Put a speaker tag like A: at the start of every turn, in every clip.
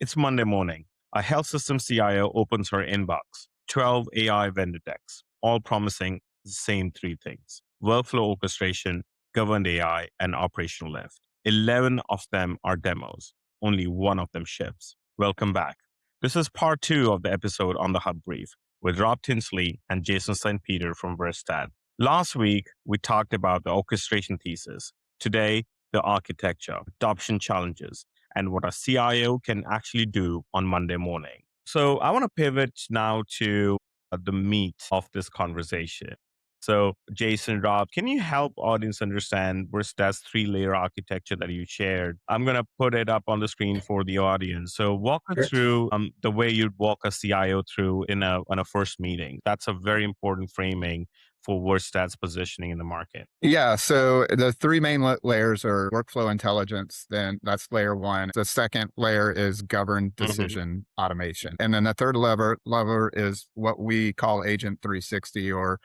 A: It's Monday morning. A health system CIO opens her inbox. 12 AI vendor decks, all promising the same three things: workflow orchestration, governed AI, and operational lift. 11 of them are demos. Only one of them ships. Welcome back. This is part two of the episode on the Hub Brief with Rob Tinsley and Jason St. Peter from Versatad. Last week, we talked about the orchestration thesis. Today, the architecture, adoption challenges, and what a CIO can actually do on Monday morning. So I want to pivot now to the meat of this conversation. So Jason, Rob, can you help audience understand Verstad's three-layer architecture that you shared? I'm going to put it up on the screen for the audience. So walk us
B: Sure.
A: through the way you'd walk a CIO through on a first meeting. That's a very important framing for Verstad's positioning in the market.
B: Yeah. So the three main layers are workflow intelligence. Then that's layer one. The second layer is governed decision automation. And then the third lever is what we call Agent 360, or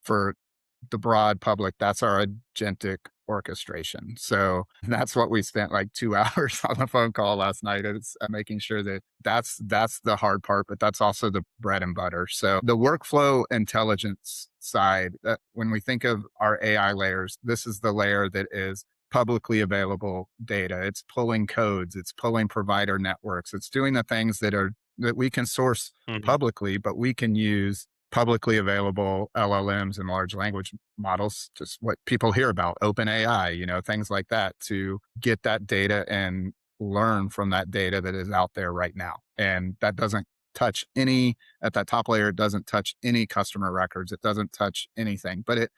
B: for the broad public, that's our agentic orchestration. So that's what we spent like 2 hours on the phone call last night. Is making sure that that's the hard part, but that's also the bread and butter. So the workflow intelligence side, when we think of our AI layers, this is the layer that is publicly available data. It's pulling codes, it's pulling provider networks, it's doing the things that we can source publicly, but we can use publicly available LLMs and large language models, just what people hear about, OpenAI, things like that, to get that data and learn from that data that is out there right now. And that doesn't touch at that top layer, it doesn't touch any customer records. It doesn't touch anything, but it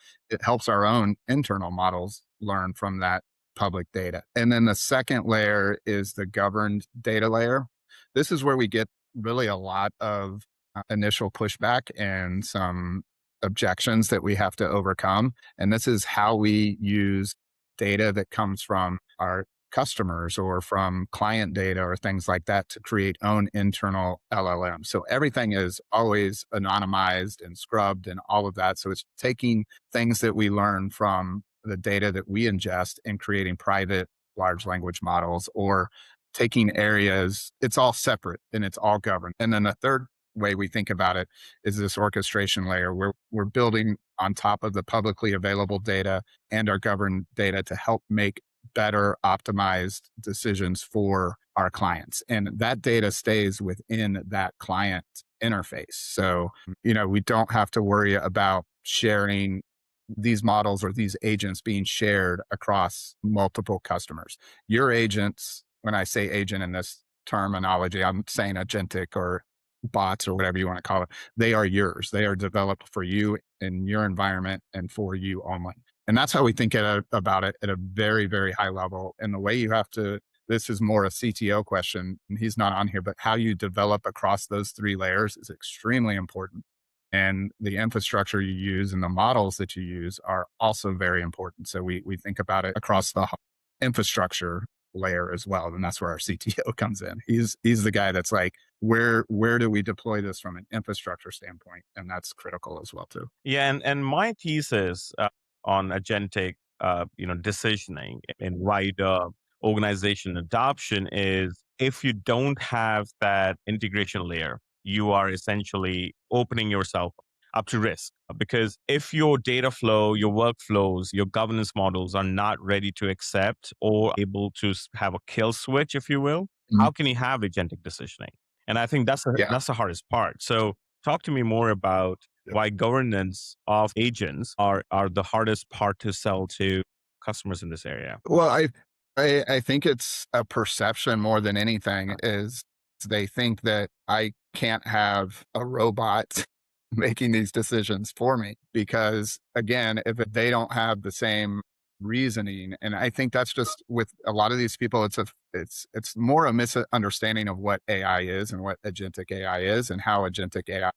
B: helps our own internal models learn from that public data. And then the second layer is the governed data layer. This is where we get really a lot of initial pushback and some objections that we have to overcome. And this is how we use data that comes from our customers or from client data or things like that to create own internal LLM. So everything is always anonymized and scrubbed and all of that. So it's taking things that we learn from the data that we ingest and creating private large language models, or taking areas, it's all separate and it's all governed. And then the third way we think about it is this orchestration layer where we're building on top of the publicly available data and our governed data to help make better optimized decisions for our clients. And that data stays within that client interface. So, we don't have to worry about sharing these models or these agents being shared across multiple customers. Your agents, when I say agent in this terminology, I'm saying agentic or bots or whatever you want to call it, they are yours. They are developed for you in your environment and for you only. And that's how we think about it at a very, very high level. And the way this is more a CTO question, and he's not on here, but how you develop across those three layers is extremely important. And the infrastructure you use and the models that you use are also very important. So we think about it across the infrastructure layer as well. And that's where our CTO comes in. He's the guy that's like, where do we deploy this from an infrastructure standpoint? And that's critical as well too.
A: Yeah, and my thesis on agentic, decisioning and wider organization adoption is, if you don't have that integration layer, you are essentially opening yourself up to risk. Because if your data flow, your workflows, your governance models are not ready to accept or able to have a kill switch, if you will, how can you have agentic decisioning? And I think that's the hardest part. So talk to me more about why governance of agents are the hardest part to sell to customers in this area.
B: Well, I think it's a perception more than anything. Is they think that I can't have a robot making these decisions for me, because again, if they don't have the same reasoning, and I think that's just with a lot of these people, it's more a misunderstanding of what AI is and what agentic AI is and how agentic AI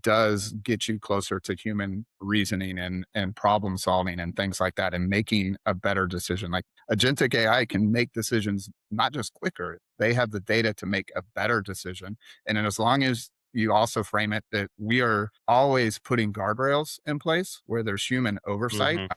B: does get you closer to human reasoning and problem solving and things like that, and making a better decision. Like agentic AI can make decisions not just quicker, they have the data to make a better decision. And then as long as you also frame it that we are always putting guardrails in place where there's human oversight,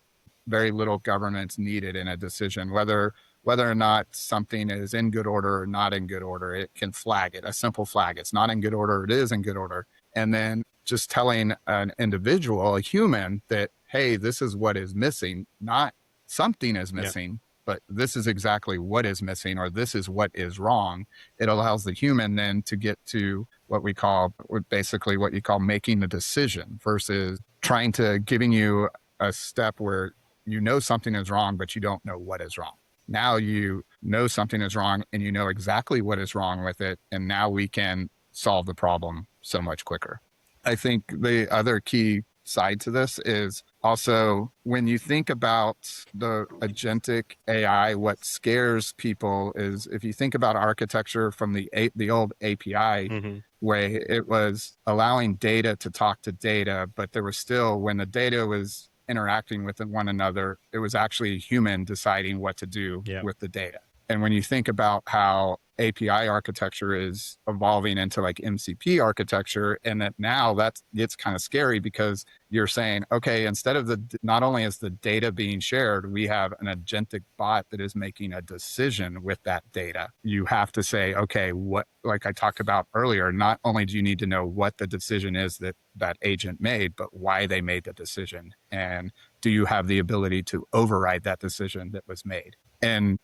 B: very little governance needed in a decision, whether whether or not something is in good order or not in good order. It can flag it, a simple flag. It's not in good order, it is in good order. And then just telling an individual, a human, that, hey, this is what is missing, not something is
A: Yeah.
B: missing, but this is exactly what is missing, or this is what is wrong. It allows the human then to get to what we call, basically what you call making the decision, versus trying to giving you a step where you know something is wrong, but you don't know what is wrong. Now you know something is wrong and you know exactly what is wrong with it. And now we can solve the problem so much quicker. I think the other key side to this is also when you think about the agentic AI, what scares people is if you think about architecture from the old API
A: Hmm.
B: way, it was allowing data to talk to data, but there was still, when the data was interacting with one another, it was actually a human deciding what to do
A: Yeah.
B: with the data. And when you think about how API architecture is evolving into like MCP architecture, and that now that gets kind of scary because you're saying, okay, instead of not only is the data being shared, we have an agentic bot that is making a decision with that data. You have to say, okay, what, like I talked about earlier, not only do you need to know what the decision is that that agent made, but why they made the decision. And do you have the ability to override that decision that was made? And,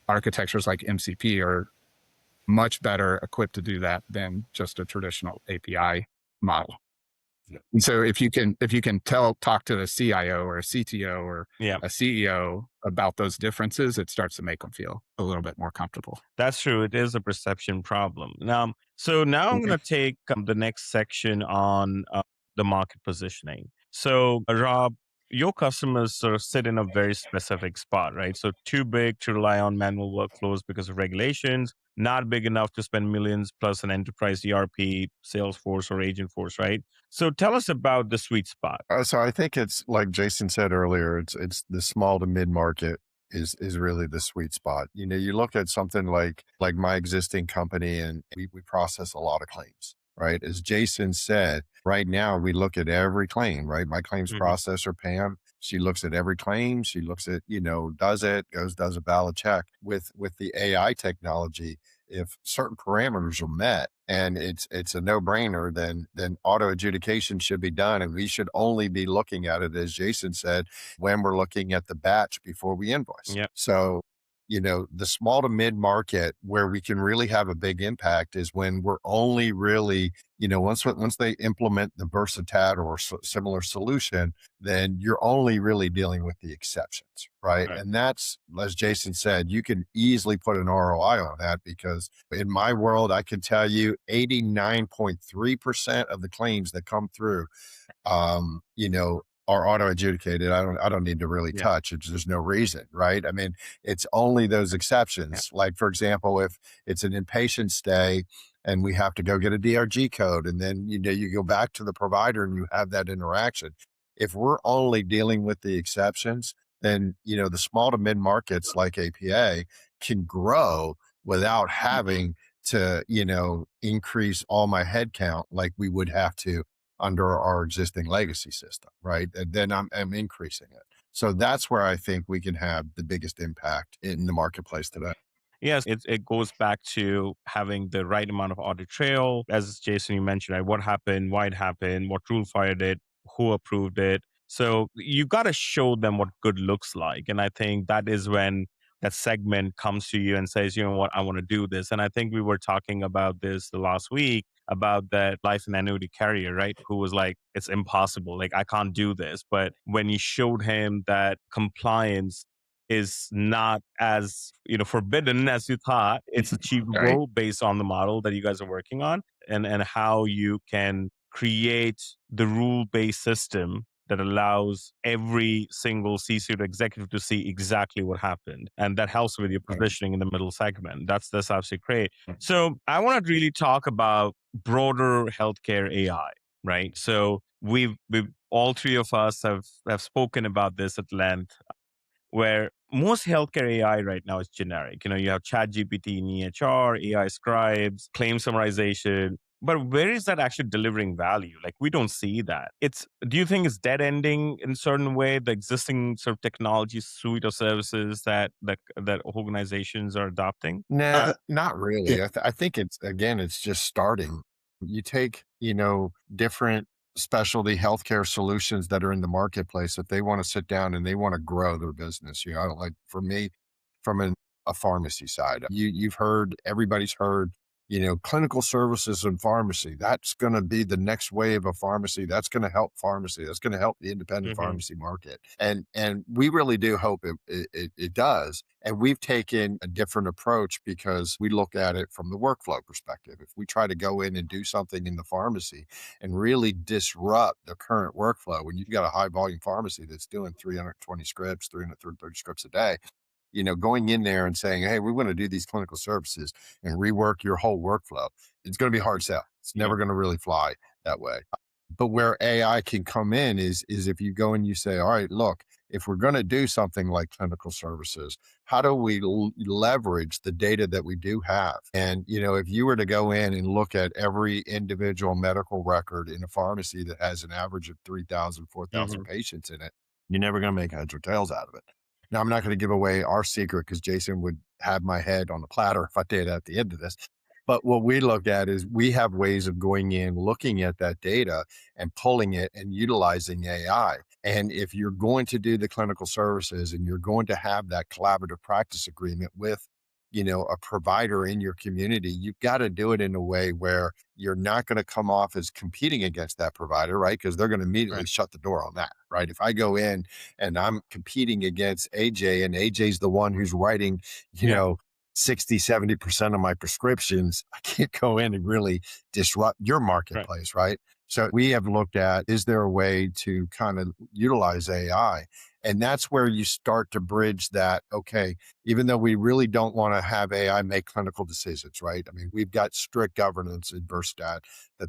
B: architectures like MCP are much better equipped to do that than just a traditional API model. And so if you can talk to a CIO or a CTO or
A: Yeah.
B: a CEO about those differences, it starts to make them feel a little bit more comfortable.
A: That's true. It is a perception problem. Now I'm going to take the next section on the market positioning. So, Rob, your customers sort of sit in a very specific spot, right? So, too big to rely on manual workflows because of regulations, not big enough to spend millions plus an enterprise ERP, Salesforce, or Agentforce, right? So, tell us about the sweet spot.
C: So I think it's like Jason said earlier, it's the small to mid market is really the sweet spot. You look at something like my existing company and we process a lot of claims, right? As Jason said, right now we look at every claim, right? My claims
A: Hmm.
C: processor, Pam, she looks at every claim. She looks at, does a valid check with the AI technology. If certain parameters are met and it's a no-brainer, then auto adjudication should be done. And we should only be looking at it, as Jason said, when we're looking at the batch before we invoice.
A: Yeah.
C: So, the small to mid market where we can really have a big impact is when we're only really, once they implement the Versatad or similar solution, then you're only really dealing with the exceptions, right?
A: Right.
C: And that's, as Jason said, you can easily put an ROI on that because in my world, I can tell you 89.3% of the claims that come through, are auto adjudicated. I don't need to really
A: Yeah.
C: touch. There's no reason, right? I mean, it's only those
A: Yeah.
C: exceptions. Like, for example, if it's an inpatient stay and we have to go get a DRG code, and then, you go back to the provider and you have that interaction. If we're only dealing with the exceptions, then, the small to mid markets like APA can grow without having to, increase all my headcount like we would have to under our existing legacy system, right? And then I'm increasing it. So that's where I think we can have the biggest impact in the marketplace today.
A: Yes, it goes back to having the right amount of audit trail. As Jason, you mentioned, right? What happened, why it happened, what rule fired it, who approved it. So you got to show them what good looks like. And I think that is when that segment comes to you and says, you know what, I want to do this. And I think we were talking about this the last week about that life and annuity carrier, right? Who was like, it's impossible. Like, I can't do this. But when you showed him that compliance is not as forbidden as you thought, it's
B: Right.
A: achievable based on the model that you guys are working on, and how you can create the rule based system that allows every single C-suite executive to see exactly what happened, and that helps with your
B: Right.
A: positioning in the middle segment. That's absolutely great. So I want to really talk about broader healthcare AI, right? So we've all three of us have spoken about this at length, where most healthcare AI right now is generic. You have ChatGPT in EHR, AI scribes, claim summarization. But where is that actually delivering value? Like, we don't see that. Do you think it's dead ending in a certain way, the existing sort of technology suite of services that organizations are adopting?
C: Nah, not
B: Yeah.
C: really. I think it's just starting. You take, different specialty healthcare solutions that are in the marketplace if they want to sit down and they want to grow their business. I don't like for me, from a pharmacy side, everybody's heard, clinical services and pharmacy. That's going to be the next wave of pharmacy. That's going to help pharmacy. That's going to help the independent
A: Hmm.
C: pharmacy market. And we really do hope it does. And we've taken a different approach because we look at it from the workflow perspective. If we try to go in and do something in the pharmacy and really disrupt the current workflow, when you've got a high volume pharmacy that's doing 320 scripts, 330 scripts a day, going in there and saying, hey, we want to do these clinical services and rework your whole workflow, it's going to be a hard sell. It's
A: Yeah.
C: never going to really fly that way. But where AI can come in is if you go and you say, all right, look, if we're going to do something like clinical services, how do we leverage the data that we do have? And, if you were to go in and look at every individual medical record in a pharmacy that has an average of 3,000, 4,000
A: Hmm.
C: patients in it, you're never going to make heads or tails out of it. Now, I'm not going to give away our secret because Jason would have my head on the platter if I did at the end of this. But what we look at is we have ways of going in, looking at that data and pulling it and utilizing AI. And if you're going to do the clinical services and you're going to have that collaborative practice agreement with, a provider in your community, you've got to do it in a way where you're not going to come off as competing against that provider, right? Because they're going to immediately
B: Right.
C: shut the door on that, right? If I go in and I'm competing against AJ and AJ's the one who's writing,
A: Yeah.
C: 60, 70% of my prescriptions, I can't go in and really disrupt your
A: Right.
C: marketplace, right? So we have looked at, is there a way to kind of utilize AI? And that's where you start to bridge that, okay, even though we really don't want to have AI make clinical decisions, right? I mean, we've got strict governance in Versatad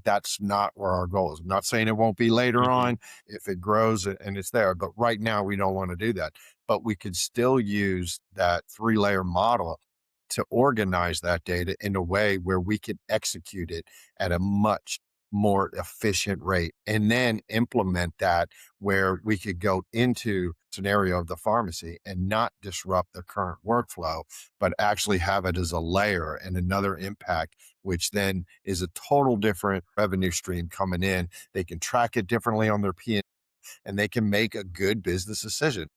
C: that's not where our goal is. I'm not saying it won't be later
A: Hmm.
C: on if it grows and it's there, but right now we don't want to do that. But we could still use that 3-layer model to organize that data in a way where we can execute it at a much more efficient rate and then implement that where we could go into scenario of the pharmacy and not disrupt the current workflow, but actually have it as a layer and another impact, which then is a total different revenue stream coming in. They can track it differently on their P and they can make a good business decision.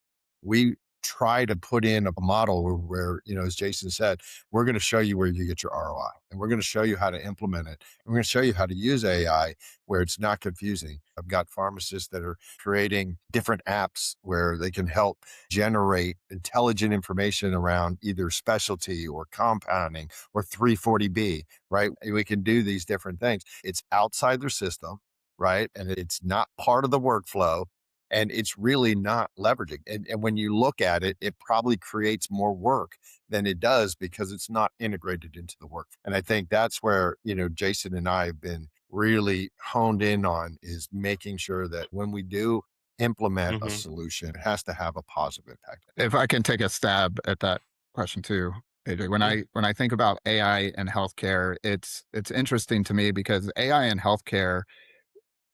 C: We try to put in a model where, as Jason said, we're going to show you where you get your ROI and we're going to show you how to implement it. And we're going to show you how to use AI where it's not confusing. I've got pharmacists that are creating different apps where they can help generate intelligent information around either specialty or compounding or 340B, right? We can do these different things. It's outside their system, right? And it's not part of the workflow and it's really not leveraging. And when you look at it, it probably creates more work than it does because it's not integrated into the work. And I think that's where, Jason and I have been really honed in on is making sure that when we do implement a
A: Hmm.
C: solution, it has to have a positive impact.
B: If I can take a stab at that question too, AJ, when
A: Yeah.
B: I think about AI and healthcare, it's interesting to me because AI and healthcare,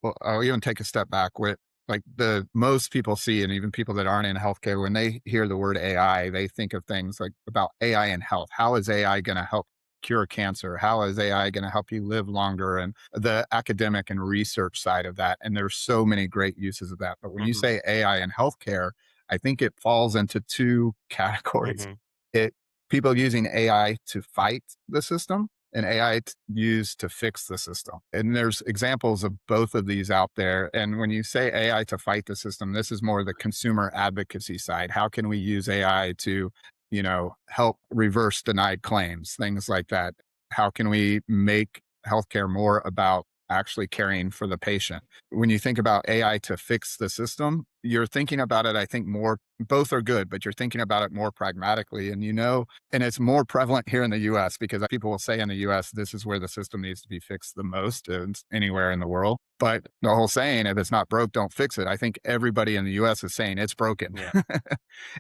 B: well, I'll even take a step back with like the most people see, and even people that aren't in healthcare, when they hear the word AI, they think of things like about AI and health. How is AI going to help cure cancer? How is AI going to help you live longer? And the academic and research side of that. And there's so many great uses of that. But when you
A: Hmm.
B: say AI and healthcare, I think it falls into two categories.
A: Hmm.
B: It people using AI to fight the system and AI used to fix the system. And there's examples of both of these out there. And when you say AI to fight the system, this is more the consumer advocacy side. How can we use AI to, help reverse denied claims, things like that? How can we make healthcare more about actually caring for the patient? When you think about AI to fix the system, you're thinking about it, I think more, both are good, but you're thinking about it more pragmatically. And, and it's more prevalent here in the US because people will say in the US, this is where the system needs to be fixed the most anywhere in the world. But the whole saying, if it's not broke, don't fix it. I think everybody in the US is saying it's broken.
A: Yeah.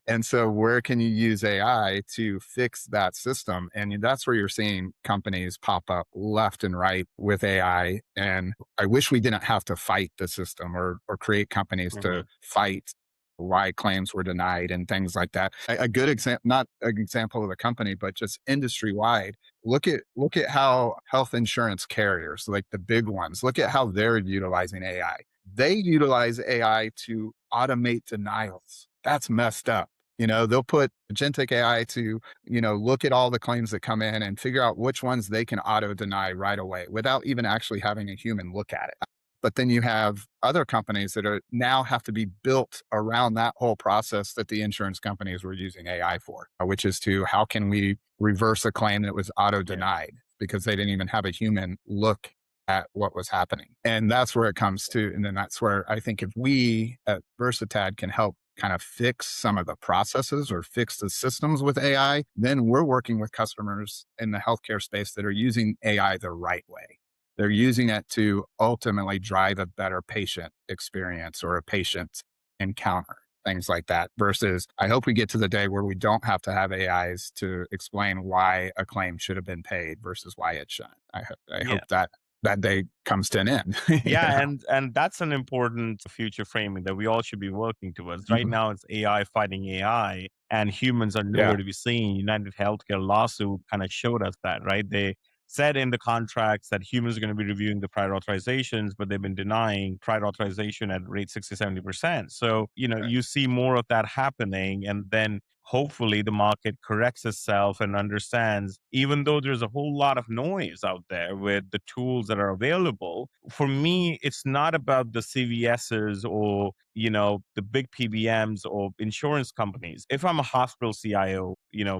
B: And so where can you use AI to fix that system? And that's where you're seeing companies pop up left and right with AI. And I wish we didn't have to fight the system or create companies to fight why claims were denied and things like that. A good example, not an example of the company, but just industry wide. Look at how health insurance carriers, like the big ones, look at how they're utilizing AI. They utilize AI to automate denials. That's messed up. They'll put agentic AI to, look at all the claims that come in and figure out which ones they can auto deny right away without even actually having a human look at it. But then you have other companies that are now have to be built around that whole process that the insurance companies were using AI for, which is to how can we reverse a claim that was auto denied because they didn't even have a human look at what was happening. And that's where it comes to. And then that's where I think if we at Versatad can help kind of fix some of the processes or fix the systems with AI, then we're working with customers in the healthcare space that are using AI the right way. They're using it to ultimately drive a better patient experience or a patient encounter, things like that. Versus, I hope we get to the day where we don't have to have AIs to explain why a claim should have been paid versus why it shouldn't. I hope that day comes to an end.
A: Yeah, and that's an important future framing that we all should be working towards. Right
B: Mhm.
A: now, it's AI fighting AI, and humans are
B: Yeah.
A: nowhere to be seen. United Healthcare lawsuit kind of showed us that, right? They said in the contracts that humans are going to be reviewing the prior authorizations, but they've been denying prior authorization at rate 60, 70%. So, you see more of that happening, and then hopefully the market corrects itself and understands, even though there's a whole lot of noise out there with the tools that are available, for me, it's not about the CVSs or, the big PBMs or insurance companies. If I'm a hospital CIO,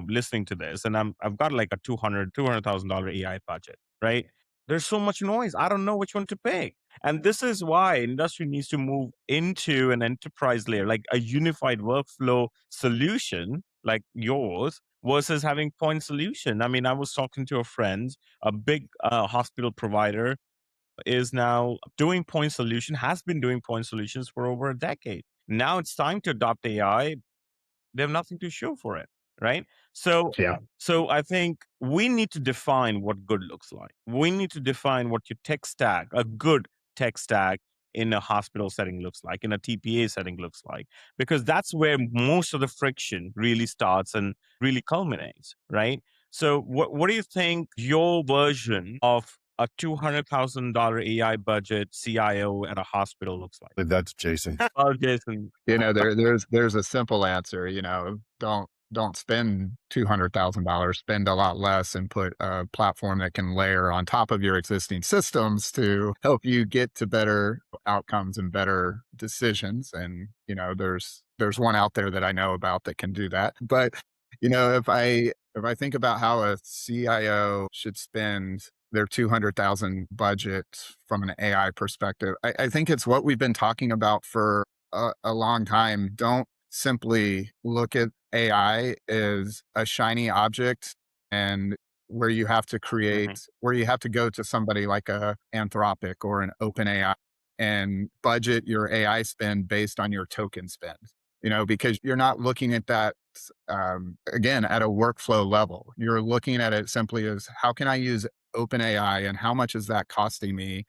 A: listening to this and I've got like a $200,000 AI budget, right? There's so much noise. I don't know which one to pick. And this is why industry needs to move into an enterprise layer, like a unified workflow solution like yours versus having point solution. I mean, I was talking to a friend, a big hospital provider is now doing point solution, has been doing point solutions for over a decade. Now it's time to adopt AI. They have nothing to show for it, right? So,
B: Yeah.
A: so I think we need to define what good looks like. We need to define what your tech stack, a good tech stack in a hospital setting looks like, in a TPA setting looks like, because that's where most of the friction really starts and really culminates, right? So what do you think your version of a $200,000 AI budget CIO at a hospital looks like?
C: That's Jason.
A: Oh, Jason.
B: There's a simple answer, don't spend $200,000, spend a lot less and put a platform that can layer on top of your existing systems to help you get to better outcomes and better decisions. And, there's one out there that I know about that can do that. But, if I think about how a CIO should spend their 200,000 budget from an AI perspective, I think it's what we've been talking about for a long time. Don't simply look at AI as a shiny object and where you have to
A: Mhm.
B: where you have to go to somebody like a Anthropic or an OpenAI and budget your AI spend based on your token spend, because you're not looking at that, again, at a workflow level. You're looking at it simply as how can I use OpenAI and how much is that costing me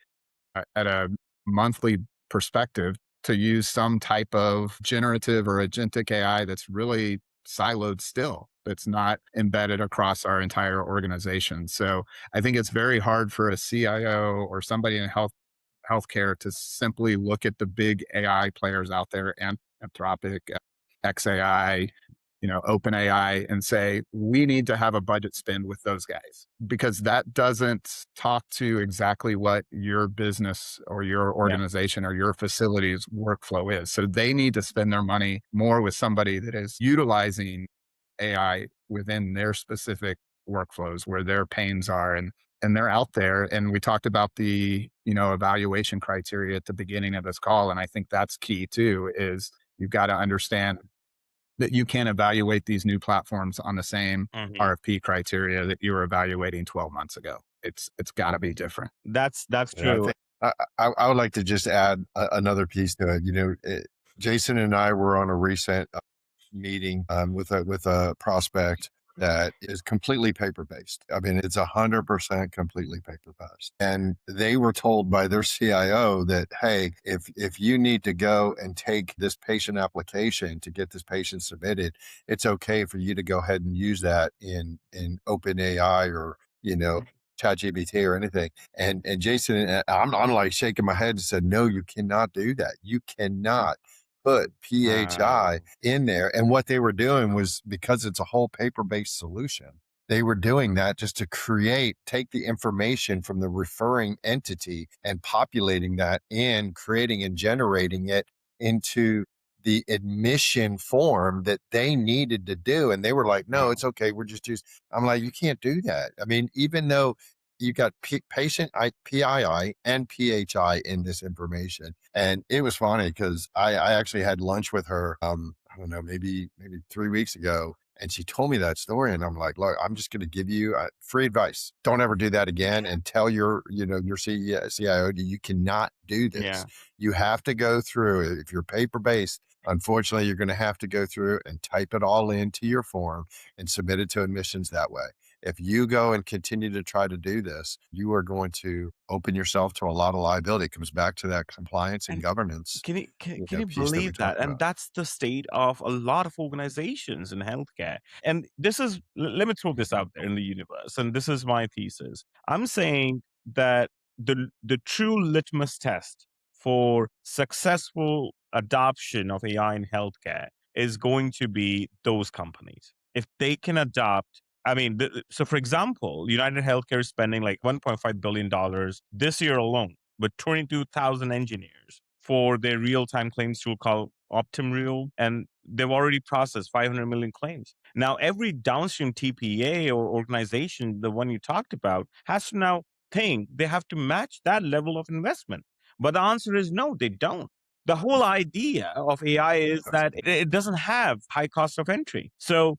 B: at a monthly perspective to use some type of generative or agentic AI that's really siloed still, that's not embedded across our entire organization. So I think it's very hard for a CIO or somebody in healthcare to simply look at the big AI players out there and Anthropic, XAI, OpenAI, and say, we need to have a budget spend with those guys because that doesn't talk to exactly what your business or your
A: Yeah.
B: organization or your facility's workflow is. So they need to spend their money more with somebody that is utilizing AI within their specific workflows where their pains are, and they're out there. And we talked about the, evaluation criteria at the beginning of this call. And I think that's key too, is You've got to understand that you can't evaluate these new platforms on the same RFP criteria that you were evaluating 12 months ago. It's got to be different.
A: That's
C: Yeah, I
A: true.
C: think I would like to just add another piece to it. Jason and I were on a recent meeting with a prospect that is completely paper based. I mean, it's 100% completely paper based. And they were told by their CIO that, hey, if you need to go and take this patient application to get this patient submitted, it's okay for you to go ahead and use that in OpenAI or, ChatGPT or anything. And Jason, I'm like shaking my head and said, no, you cannot do that. You cannot put PHI in there. And what they were doing was, because it's a whole paper-based solution, they were doing that just to take the information from the referring entity and populating that in, creating and generating it into the admission form that they needed to do. And they were like, no, it's okay. We're just using. I'm like, you can't do that. I mean, even though you got patient PII and PHI in this information. And it was funny because I actually had lunch with her, I don't know, maybe 3 weeks ago. And she told me that story. And I'm like, look, I'm just going to give you free advice. Don't ever do that again, and tell your CIO, you cannot do this.
A: Yeah.
C: You have to go through it. If you're paper-based, unfortunately, you're going to have to go through and type it all into your form and submit it to admissions that way. If you go and continue to try to do this, you are going to open yourself to a lot of liability. It comes back to that compliance and governance.
A: Can you
C: piece that we
A: believe that?
C: talked
A: And
C: about.
A: that's the state of a lot of organizations in healthcare. And this is, let me throw this out there in the universe. And this is my thesis. I'm saying that the true litmus test for successful adoption of AI in healthcare is going to be those companies. If they can adopt, I mean, so for example, United Healthcare is spending like $1.5 billion this year alone with 22,000 engineers for their real-time claims tool called OptumReal, and they've already processed 500 million claims. Now, every downstream TPA or organization, the one you talked about, has to now think they have to match that level of investment. But the answer is no, they don't. The whole idea of AI is that it doesn't have high cost of entry. So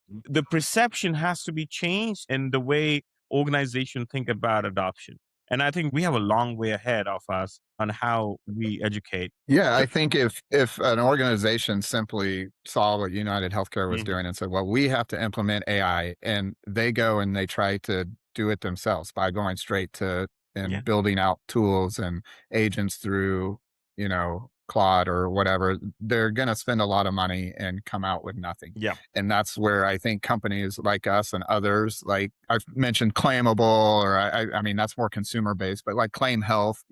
A: the perception has to be changed in the way organizations think about adoption. And I think we have a long way ahead of us on how we educate.
B: Yeah, I think if an organization simply saw what United Healthcare was doing and said, well, we have to implement AI, and they go and they try to do it themselves by going straight to and building out tools and agents through, Claude or whatever, they're going to spend a lot of money and come out with nothing.
A: Yeah.
B: And that's where I think companies like us and others, like I've mentioned Claimable, or I mean, that's more consumer based, but like Claim Health,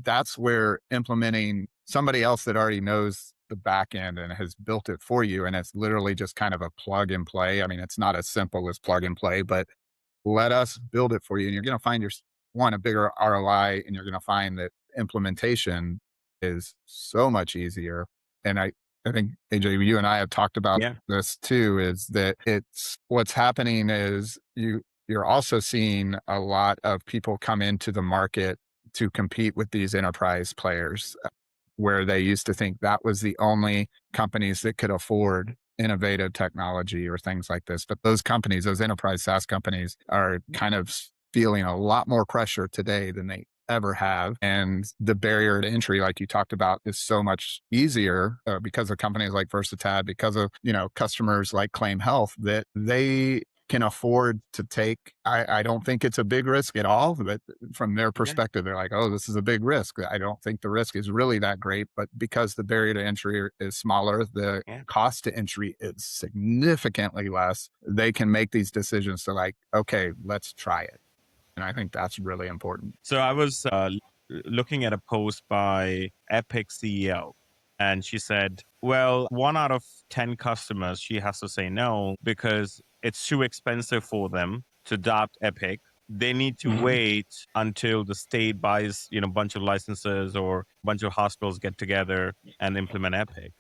B: that's where implementing somebody else that already knows the back end and has built it for you. And it's literally just kind of a plug and play. I mean, it's not as simple as plug and play, but let us build it for you. And you're going to find a bigger ROI, and you're going to find that implementation is so much easier. And I think AJ, you and I have talked about this too, is that it's what's happening is you're also seeing a lot of people come into the market to compete with these enterprise players, where they used to think that was the only companies that could afford innovative technology or things like this. But those companies, those enterprise SaaS companies, are kind of feeling a lot more pressure today than they ever have. And the barrier to entry, like you talked about, is so much easier because of companies like Versatad, because of, customers like Claim Health, that they can afford to take. I don't think it's a big risk at all, but from their perspective, they're like, oh, this is a big risk. I don't think the risk is really that great, but because the barrier to entry is smaller, the cost to entry is significantly less. They can make these decisions to like, okay, let's try it. And I think that's really important.
A: So I was looking at a post by Epic CEO, and she said, well, 1 out of 10 customers, she has to say no because it's too expensive for them to adopt Epic. They need to wait until the state buys, a bunch of licenses, or a bunch of hospitals get together and implement Epic.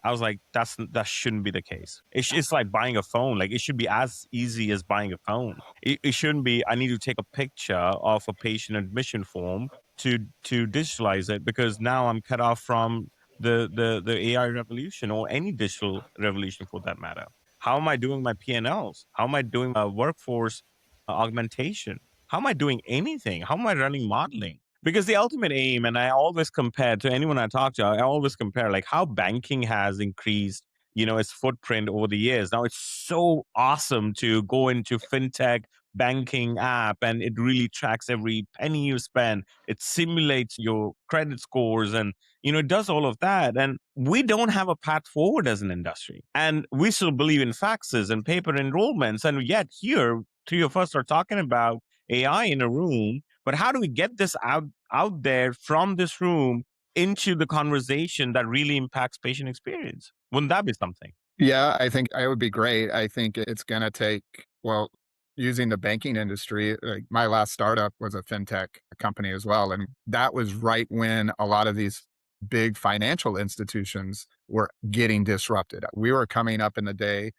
A: I was like, that shouldn't be the case. It's like buying a phone. Like, it should be as easy as buying a phone. It shouldn't be, I need to take a picture of a patient admission form to digitalize it, because now I'm cut off from the AI revolution or any digital revolution for that matter? How am I doing my P&Ls? How am I doing workforce augmentation? How am I doing anything? How am I running modeling? Because the ultimate aim, and I always compare to anyone I talk to, I always compare like how banking has increased, its footprint over the years. Now it's so awesome to go into fintech banking app and it really tracks every penny you spend. It simulates your credit scores and it does all of that. And we don't have a path forward as an industry. And we still believe in faxes and paper enrollments. And yet here, three of us are talking about AI in a room. But how do we get this out there from this room into the conversation that really impacts patient experience? Wouldn't that be something?
B: Yeah, I think it would be great. I think it's going to take, well, using the banking industry, like my last startup was a fintech company as well. And that was right when a lot of these big financial institutions were getting disrupted. We were coming up in the day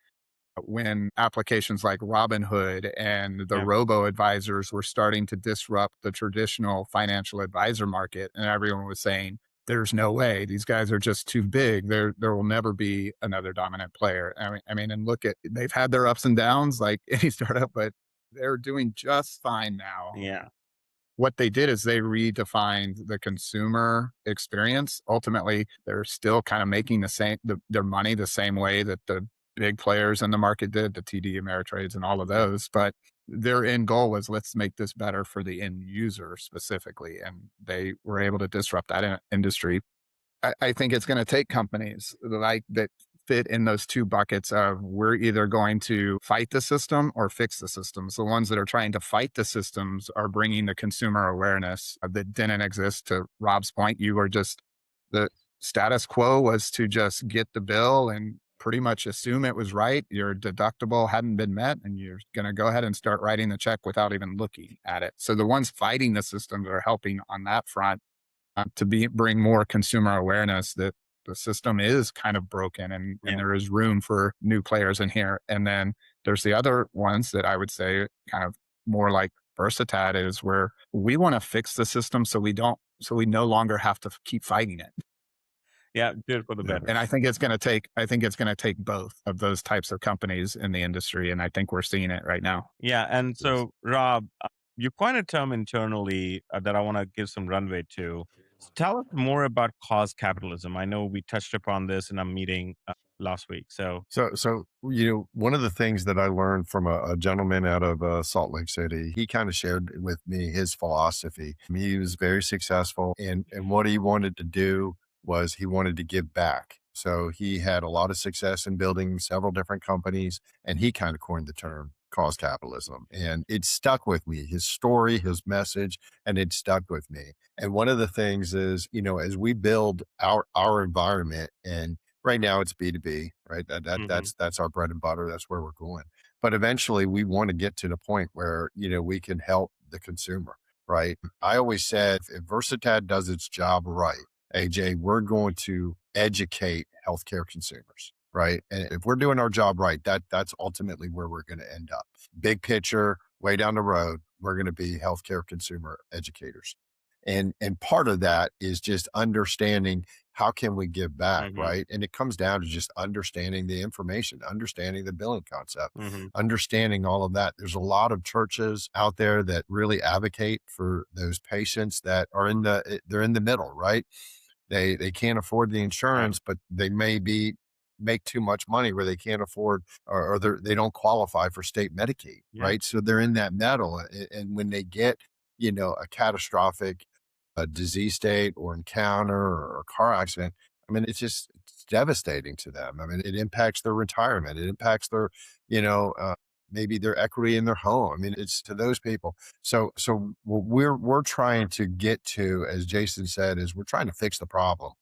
B: when applications like Robinhood and the
A: Yeah.
B: robo advisors were starting to disrupt the traditional financial advisor market. And everyone was saying, there's no way these guys are just too big. There will never be another dominant player. I mean, and look at, they've had their ups and downs like any startup, but they're doing just fine now.
A: Yeah.
B: What they did is they redefined the consumer experience. Ultimately, they're still kind of making their money the same way that the big players in the market did, the TD Ameritrades and all of those. But their end goal was, let's make this better for the end user specifically. And they were able to disrupt that industry. I think it's going to take companies like that fit in those two buckets of, we're either going to fight the system or fix the systems. The ones that are trying to fight the systems are bringing the consumer awareness that didn't exist. To Rob's point, the status quo was to just get the bill and pretty much assume it was right. Your deductible hadn't been met and you're going to go ahead and start writing the check without even looking at it. So the ones fighting the systems are helping on that front, bring more consumer awareness that the system is kind of broken and there is room for new players in here. And then there's the other ones that I would say kind of more like Versatad is, where we want to fix the system so we no longer have to keep fighting it.
A: Yeah, do it for the better.
B: And I think it's going to take both of those types of companies in the industry. And I think we're seeing it right now.
A: Yeah. And so, Rob, you coined a term internally that I want to give some runway to. So tell us more about cause capitalism. I know we touched upon this in a meeting last week. So,
C: One of the things that I learned from a gentleman out of Salt Lake City, he kind of shared with me his philosophy. He was very successful, and what he wanted to do was he wanted to give back. So he had a lot of success in building several different companies, and he kind of coined the term cause capitalism. And it stuck with me, his story, his message, and it stuck with me. And one of the things is, as we build our environment, and right now it's B2B, right? That's our bread and butter. That's where we're going. But eventually we want to get to the point where, we can help the consumer, right? I always said, if Versatad does its job right, AJ, we're going to educate healthcare consumers, right? And if we're doing our job right, that's ultimately where we're going to end up. Big picture, way down the road, we're going to be healthcare consumer educators. And part of that is just understanding how can we give back, right? And it comes down to just understanding the information, understanding the billing concept, understanding all of that. There's a lot of churches out there that really advocate for those patients that are they're in the middle, right? They can't afford the insurance, but they make too much money where they can't afford, or they don't qualify for state Medicaid, right? So they're in that middle. And when they get, a catastrophic disease state or encounter or car accident, I mean, it's devastating to them. I mean, it impacts their retirement. It impacts their, maybe their equity in their home. I mean, it's to those people. So what we're trying to get to, as Jason said, is we're trying to fix the problem,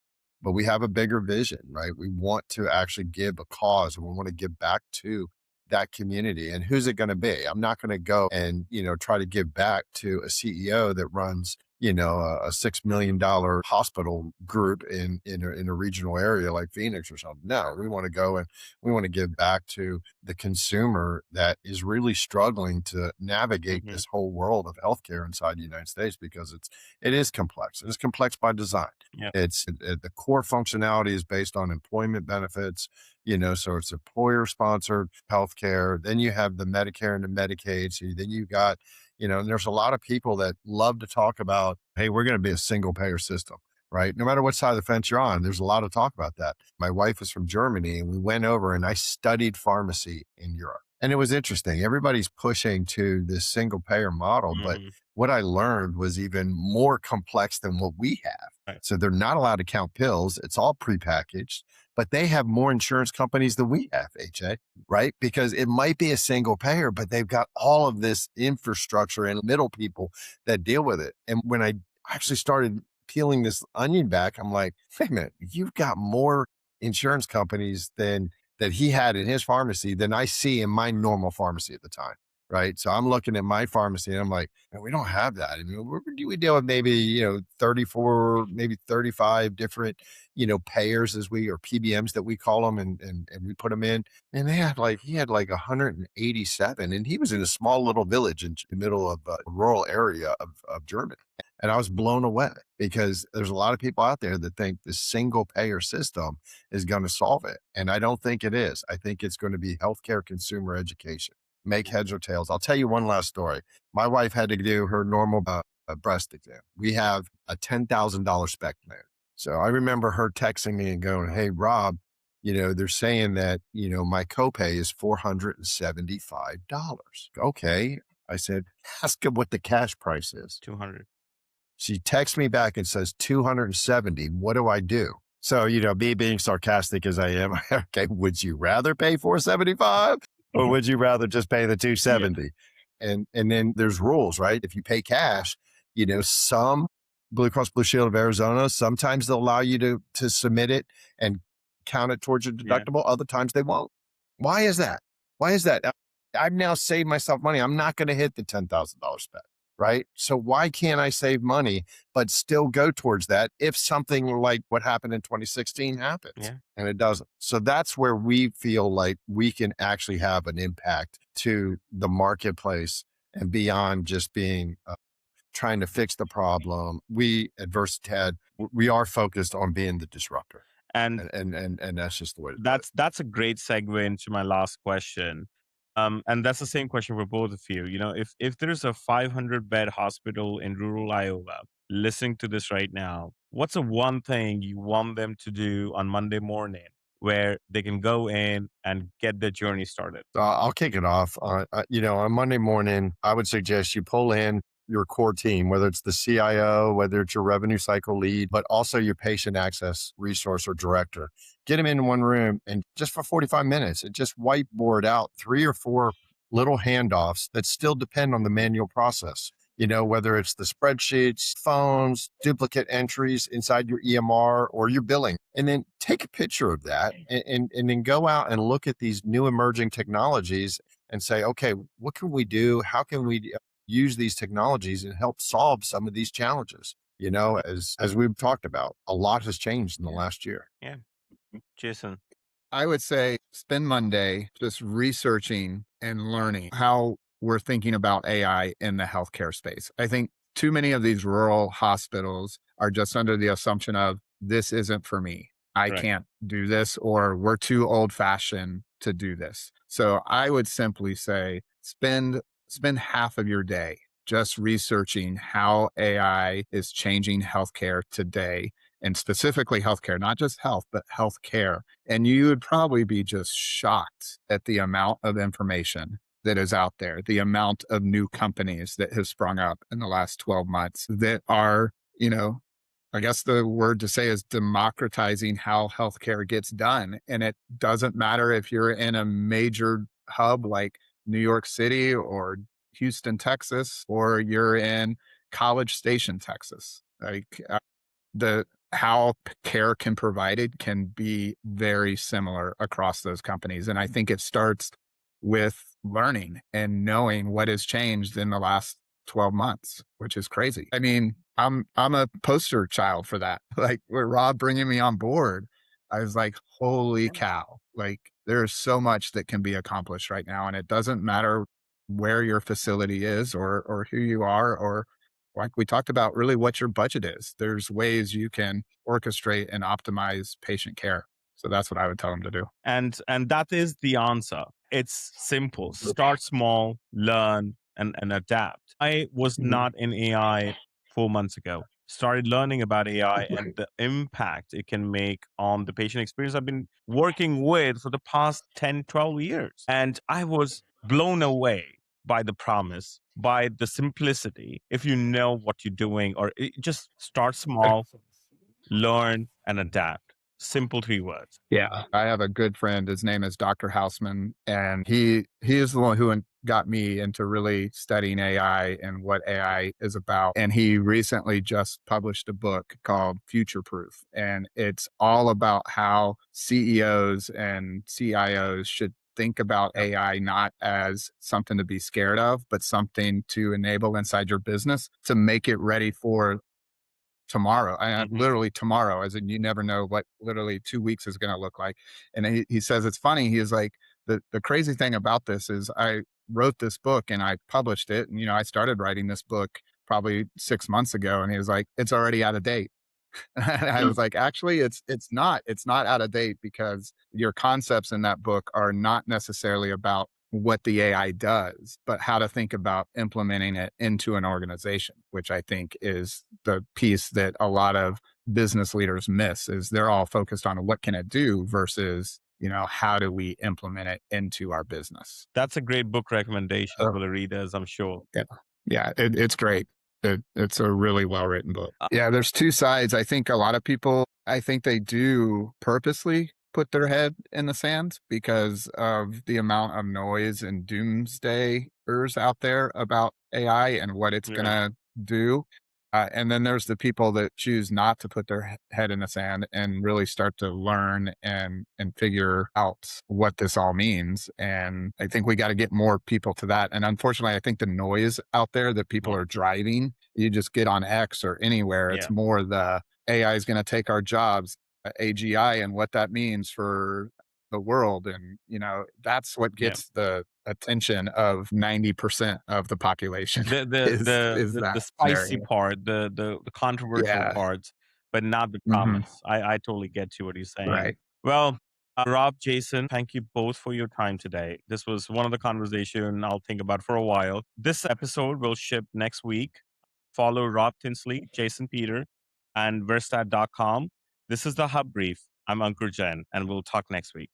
C: but we have a bigger vision, right? We want to actually give a cause, and we want to give back to that community. And who's it going to be? I'm not going to go and, try to give back to a CEO that runs, a $6 million hospital group in a regional area like Phoenix or something. No, we want to go and we want to give back to the consumer that is really struggling to navigate this whole world of healthcare inside the United States, because it is complex. It is complex by design.
A: Yeah.
C: The core functionality is based on employment benefits, so it's employer sponsored healthcare. Then you have the Medicare and the Medicaid. So then you got, and there's a lot of people that love to talk about, hey, we're going to be a single payer system, right? No matter what side of the fence you're on, there's a lot of talk about that. My wife is from Germany, and we went over and I studied pharmacy in Europe. And it was interesting. Everybody's pushing to this single payer model, but what I learned was even more complex than what we have.
A: Right.
C: So they're not allowed to count pills. It's all prepackaged, but they have more insurance companies than we have, HA, right? Because it might be a single payer, but they've got all of this infrastructure and middle people that deal with it. And when I actually started peeling this onion back, I'm like, wait a minute, you've got more insurance companies that he had in his pharmacy than I see in my normal pharmacy at the time. Right. So I'm looking at my pharmacy and I'm like, man, we don't have that. I mean, we deal with maybe, 34, maybe 35 different, payers or PBMs that we call them, and we put them in. And he had like 187, and he was in a small little village in the middle of a rural area of Germany. And I was blown away, because there's a lot of people out there that think the single payer system is going to solve it. And I don't think it is. I think it's going to be healthcare consumer education. Make heads or tails. I'll tell you one last story. My wife had to do her normal breast exam. We have a $10,000 spec plan. So I remember her texting me and going, hey, Rob, they're saying that, my copay is $475. Okay. I said, ask him what the cash price is.
A: 200.
C: She texts me back and says 270. What do I do? So, me being sarcastic as I am, okay, would you rather pay 475 or would you rather just pay the 270? Yeah. And then there's rules, right? If you pay cash, some Blue Cross Blue Shield of Arizona, sometimes they'll allow you to submit it and count it towards your deductible. Other times they won't. Why is that? I've now saved myself money. I'm not going to hit the $10,000 spec. Right. So why can't I save money, but still go towards that if something like what happened in 2016 happens?
A: Yeah.
C: And it doesn't. So that's where we feel like we can actually have an impact to the marketplace and beyond just being trying to fix the problem. We at Versatad, we are focused on being the disruptor. And that's just the way to do it.
A: That's a great segue into my last question. And that's the same question for both of you. If there's a 500-bed hospital in rural Iowa listening to this right now, what's the one thing you want them to do on Monday morning where they can go in and get their journey started?
C: I'll kick it off. On Monday morning, I would suggest you pull in your core team, whether it's the CIO, whether it's your revenue cycle lead, but also your patient access resource or director. Get them in one room and just for 45 minutes, and just whiteboard out 3 or 4 little handoffs that still depend on the manual process. Whether it's the spreadsheets, phones, duplicate entries inside your EMR or your billing, and then take a picture of that and then go out and look at these new emerging technologies and say, okay, what can we do? How can we use these technologies and help solve some of these challenges? As we've talked about, a lot has changed in the last year.
A: Yeah. Jason.
B: I would say spend Monday just researching and learning how we're thinking about AI in the healthcare space. I think too many of these rural hospitals are just under the assumption of this isn't for me. I can't do this, or we're too old fashioned to do this. So I would simply say spend half of your day just researching how AI is changing healthcare today, and specifically healthcare, not just health, but healthcare. And you would probably be just shocked at the amount of information that is out there, the amount of new companies that have sprung up in the last 12 months that are, I guess the word to say is democratizing how healthcare gets done. And it doesn't matter if you're in a major hub like New York City or Houston, Texas, or you're in College Station, Texas. How care can provided can be very similar across those companies. And I think it starts with learning and knowing what has changed in the last 12 months, which is crazy. I mean, I'm a poster child for that. Like with Rob bringing me on board, I was like, holy cow. Like there's so much that can be accomplished right now. And it doesn't matter where your facility is or who you are, or like we talked about, really what your budget is. There's ways you can orchestrate and optimize patient care. So that's what I would tell them to do.
A: And that is the answer. It's simple. Start small, learn, and adapt. I was not in AI 4 months ago. Started learning about AI and the impact it can make on the patient experience I've been working with for the past 10, 12 years. And I was blown away by the promise, by the simplicity. If you know what you're doing, or just start small, learn, and adapt. Simple 3 words.
B: Yeah. I have a good friend. His name is Dr. Hausman, and he is the one who got me into really studying AI and what AI is about. And he recently just published a book called Future Proof. And it's all about how CEOs and CIOs should think about AI not as something to be scared of, but something to enable inside your business to make it ready for tomorrow. Literally tomorrow, as in you never know what literally 2 weeks is going to look like. And he says it's funny. He is like, the crazy thing about this is I wrote this book and I published it. And, I started writing this book probably 6 months ago. And he was like, it's already out of date. I was like, actually, it's not. It's not out of date because your concepts in that book are not necessarily about what the AI does, but how to think about implementing it into an organization, which I think is the piece that a lot of business leaders miss. Is they're all focused on what can it do versus, how do we implement it into our business.
A: That's a great book recommendation for the readers, I'm sure.
B: Yeah, it's great. It's a really well-written book. Yeah, there's two sides. I think a lot of people, I think they do purposely put their head in the sand because of the amount of noise and doomsdayers out there about AI and what it's going to do. And then there's the people that choose not to put their head in the sand and really start to learn and figure out what this all means. And I think we got to get more people to that. And unfortunately, I think the noise out there that people are driving, you just get on X or anywhere, it's more the AI is going to take our jobs, AGI, and what that means for the world. And, that's what gets the attention of 90% of the population.
A: The spicy part, the controversial parts, but not the promise. I totally get you what you're saying.
B: Right.
A: Well, Rob, Jason, thank you both for your time today. This was one of the conversation I'll think about for a while. This episode will ship next week. Follow Rob Tinsley, Jason Peter, and Versatad.com. This is the Hub Brief. I'm Ankur Jain, and we'll talk next week.